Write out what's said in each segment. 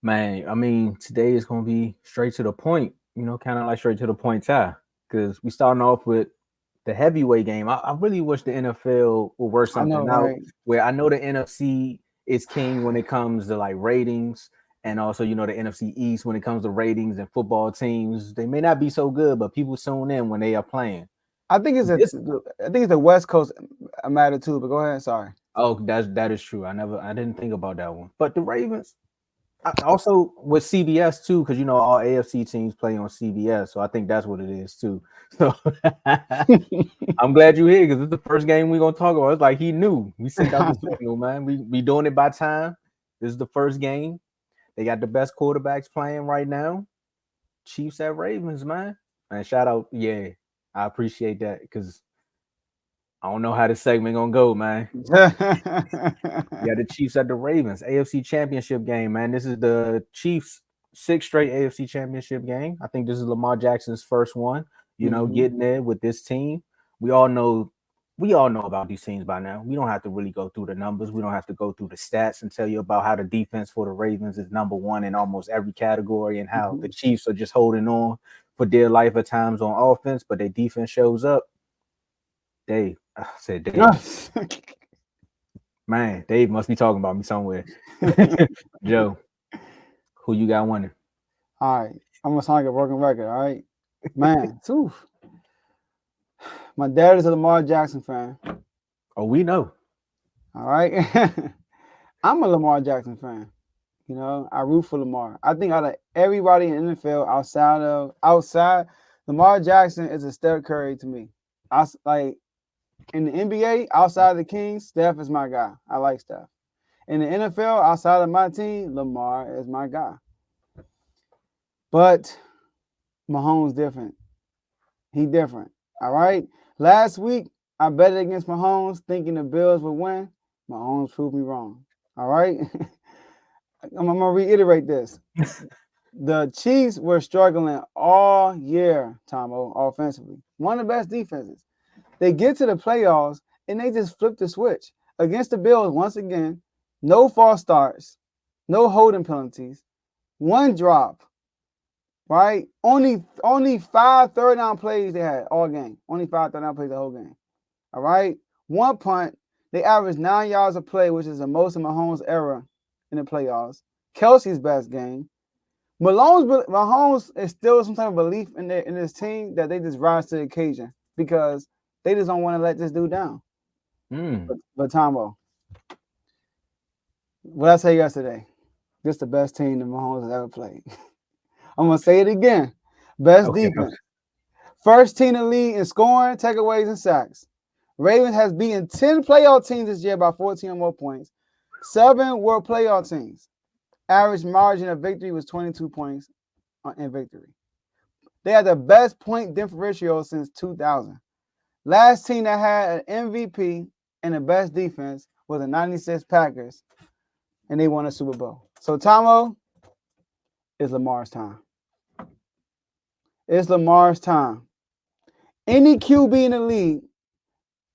Man, I mean, today is gonna be straight to the point, kind of like straight to the point tie. Because we starting off with the heavyweight game. I really wish the NFL would work I know, something out right? where I know the NFC is king when it comes to like ratings, and also the NFC East when it comes to ratings and football teams. They may not be so good, but people tune in when they are playing. I think it's a, This I think it's the West Coast matter too. But go ahead. Sorry. that is true. I didn't think about that one. But the Ravens, also with CBS too, because all AFC teams play on CBS, so I think that's what it is too. So I'm glad you're here because it's the first game we're gonna talk about. It's like he knew we sent out the signal, man. We doing it by time. This is the first game. They got the best quarterbacks playing right now. Chiefs at Ravens, man. And shout out, yeah, I appreciate that because I don't know how this segment gonna go, man. Yeah, the Chiefs at the Ravens, AFC Championship game, man. This is the Chiefs' sixth straight AFC Championship game. I think this is Lamar Jackson's first one. hmm Getting there with this team. We all know, we all know about these teams by now. We don't have to really go through the numbers. We don't have to go through the stats and tell you about how the defense for the Ravens is number one in almost every category and how the hmm Chiefs are just holding on for dear life at times on offense, but their defense shows up. Dave, I said Dave. Man, Dave must be talking about me somewhere. Joe, who you got winning? All right. I'm gonna sound like a broken record. All right, man. Oof. My dad is a Lamar Jackson fan. Oh, we know. All right. I'm a Lamar Jackson fan. You know, I root for Lamar. I think out of everybody in the NFL outside, Lamar Jackson is a Steph Curry to me. Like in the NBA, outside of the Kings, Steph is my guy. I like Steph. In the NFL, outside of my team, Lamar is my guy. But Mahomes different. He different. All right. Last week, I betted against Mahomes, thinking the Bills would win. Mahomes proved me wrong. All right. I'm gonna reiterate this. The Chiefs were struggling all year, Tomo, offensively. One of the best defenses. They get to the playoffs and they just flip the switch against the Bills once again. No false starts, no holding penalties, one drop. Right? Only 5 third down plays they had all game. Only 5 third down plays the whole game. All right. One punt. They averaged 9 yards a play, which is the most in Mahomes' era in the playoffs. Kelsey's best game. Mahomes is still some type of belief in this team that they just rise to the occasion because they just don't want to let this dude down. Mm. But Tombo, what I say yesterday, this the best team that Mahomes has ever played. I'm gonna say it again. Best Okay. defense. First team in the league in scoring, takeaways, and sacks. Ravens has beaten 10 playoff teams this year by 14 or more points. 7 were playoff teams. Average margin of victory was 22 points in victory. They had the best point differential since 2000. Last team that had an MVP and the best defense was the 96 Packers, and they won a Super Bowl. So, Tomo, it's Lamar's time. It's Lamar's time. Any QB in the league,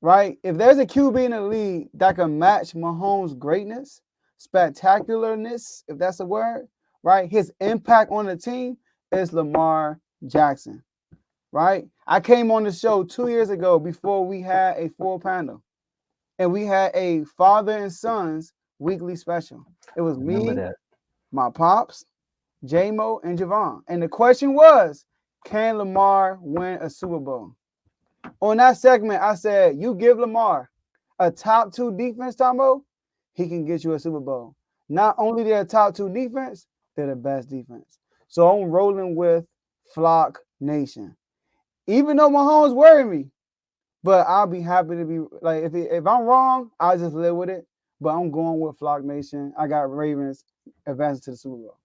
right? If there's a QB in the league that can match Mahomes' greatness, spectacularness, if that's a word, right? His impact on the team is Lamar Jackson, right? I came on the show 2 years ago before we had a full panel, and we had a father and sons weekly special. It was Remember me, that. my pops, J-Mo, and Javon. And the question was, can Lamar win a Super Bowl? On that segment, I said, you give Lamar a top 2 defense, Tomo, he can get you a Super Bowl. Not only they're a top 2 defense, they're the best defense. So I'm rolling with Flock Nation. Even though Mahomes worry me, but I'll be happy to be like if I'm wrong, I'll just live with it. But I'm going with Flock Nation. I got Ravens advancing to the Super Bowl.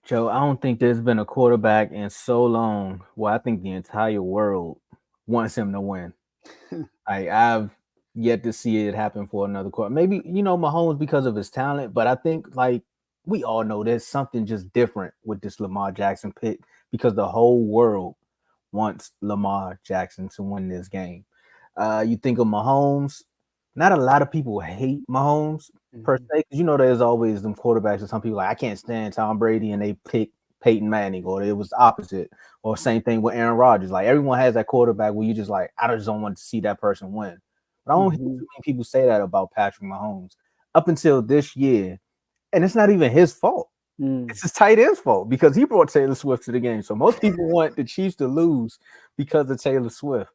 Joe, I don't think there's been a quarterback in so long where I think the entire world wants him to win. I've yet to see it happen for another quarter. Maybe, Mahomes because of his talent, but I think like we all know there's something just different with this Lamar Jackson pick because the whole world wants Lamar Jackson to win this game. You think of Mahomes, not a lot of people hate Mahomes, per se, because you know there's always them quarterbacks and some people like I can't stand Tom Brady and they pick Peyton Manning, or it was the opposite, or same thing with Aaron Rodgers. Like everyone has that quarterback where you just like I just don't want to see that person win. But I don't hear too many people say that about Patrick Mahomes up until this year, and it's not even his fault. It's his tight end's fault because he brought Taylor Swift to the game. So most people want the Chiefs to lose because of Taylor Swift.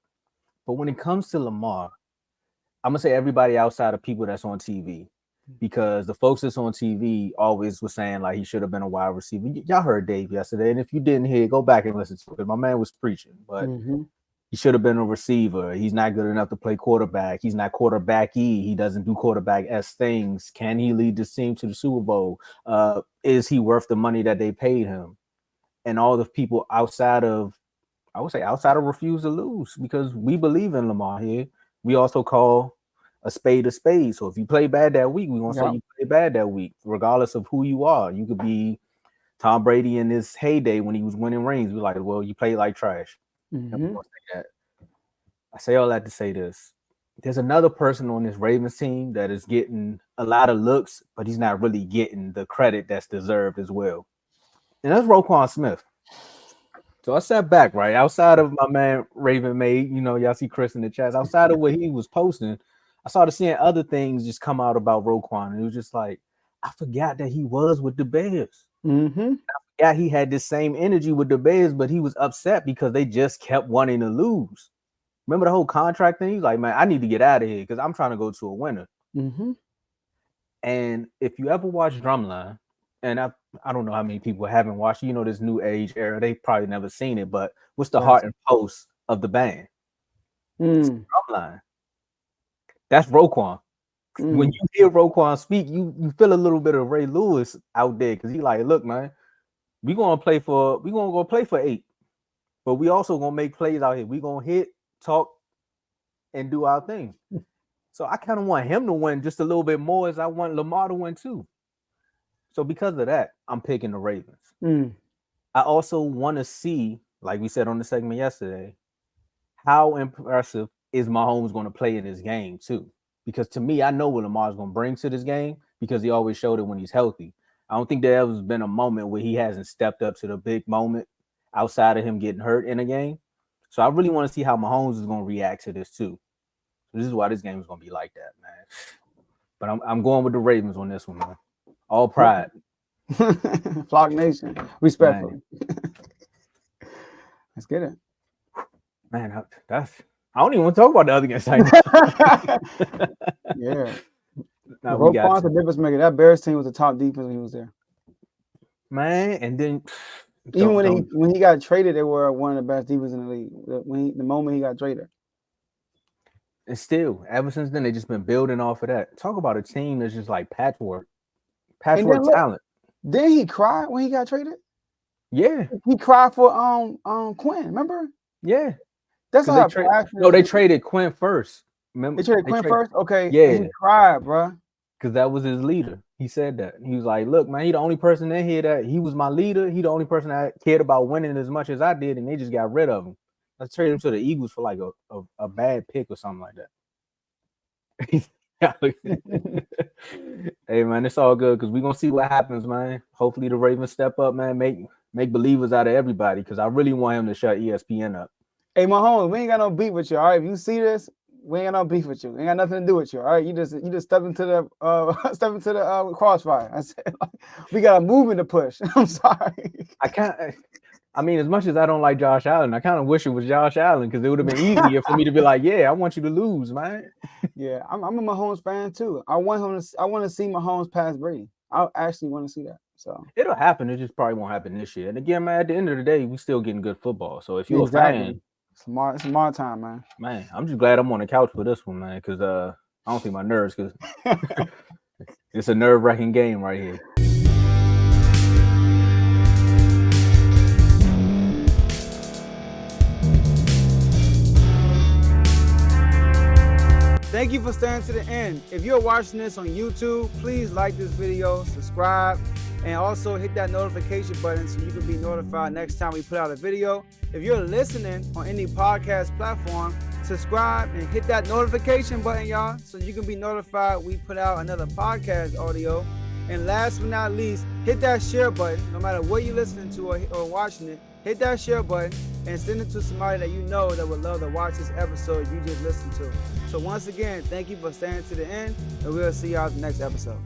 But when it comes to Lamar, I'm gonna say everybody outside of people that's on TV, because the folks that's on TV always was saying like he should have been a wide receiver. Y'all heard Dave yesterday, and if you didn't hear, go back and listen to it. My man was preaching, but he should have been a receiver. He's not good enough to play quarterback. He's not quarterbacky. He doesn't do quarterback-esque things. Can he lead this team to the Super Bowl? Is he worth the money that they paid him? And all the people outside of refuse to lose, because we believe in Lamar here. We also call a spade. So if you play bad that week, we're going to say you play bad that week, regardless of who you are. You could be Tom Brady in his heyday when he was winning rings. We're like, well, you played like trash. I say all that to say this. There's another person on this Ravens team that is getting a lot of looks, but he's not really getting the credit that's deserved as well. And that's Roquan Smith. So I sat back, right? Outside of my man Raven made, y'all see Chris in the chat. Outside of what he was posting, I started seeing other things just come out about Roquan. And it was just like, I forgot that he was with the Bears. I forgot he had this same energy with the Bears, but he was upset because they just kept wanting to lose. Remember the whole contract thing? He's like, man, I need to get out of here because I'm trying to go to a winner. And if you ever watch Drumline, and I don't know how many people haven't watched, this new age era, they probably never seen it, but what's the heart and pulse of the band? Drumline. That's Roquan. When you hear Roquan speak, you feel a little bit of Ray Lewis out there, because he like, look, man, we're gonna go play for 8, but we also gonna make plays out here. We're gonna hit, talk, and do our thing. So I kind of want him to win just a little bit more as I want Lamar to win too. So because of that, I'm picking the Ravens. I also want to see, like we said on the segment yesterday, how impressive is Mahomes going to play in this game too? Because to me, I know what Lamar's going to bring to this game because he always showed it when he's healthy. I don't think there ever been a moment where he hasn't stepped up to the big moment outside of him getting hurt in a game. So I really want to see how Mahomes is going to react to this too. So this is why this game is going to be like that, man. But I'm going with the Ravens on this one, man. All pride. Flock Nation. Respectfully. Let's get it. Man, I don't even want to talk about the other games. Yeah. Roquan's the difference maker. That Bears team was the top defense when he was there. Man, and then even when he got traded, they were one of the best defenses in the league. The moment he got traded. And still, ever since then, they just been building off of that. Talk about a team that's just like patchwork talent. Didn't he cry when he got traded? Yeah, he cried for Quinn. Remember? Yeah, that's how they traded Quinn first. Remember? They traded Quinn first. Okay, yeah, he cried, bro. Because that was his leader. He said that. He was like, "Look, man, he the only person in here that he was my leader. He the only person that cared about winning as much as I did, and they just got rid of him. Let's trade him to the Eagles for like a bad pick or something like that." Hey man, it's all good because we're gonna see what happens, man. Hopefully the Ravens step up, man, make believers out of everybody, because I really want him to shut ESPN up. Hey Mahomes, we ain't got no beef with you, all right? If you see this, we ain't got no beef with you. We ain't got nothing to do with you, all right? You just step into the crossfire. I said, we got a movement to push. I'm sorry. I mean, as much as I don't like Josh Allen, I kind of wish it was Josh Allen, because it would have been easier for me to be like, yeah, I want you to lose, man. Yeah, I'm a Mahomes fan too. I want to see Mahomes pass Brady. I actually want to see that. So it'll happen. It just probably won't happen this year. And again, man, at the end of the day, we still getting good football. So if you're a fan, it's my time, man. Man, I'm just glad I'm on the couch for this one, man, because I don't think my nerves, because it's a nerve-wracking game right here. Thank you for staying to the end. If you're watching this on YouTube, please like this video, subscribe, and also hit that notification button so you can be notified next time we put out a video. If you're listening on any podcast platform, subscribe, and hit that notification button, y'all, so you can be notified we put out another podcast audio. And last but not least, hit that share button. No matter what you're listening to or watching it, hit that share button and send it to somebody that you know that would love to watch this episode you just listened to. So once again, thank you for staying to the end, and we'll see y'all in the next episode.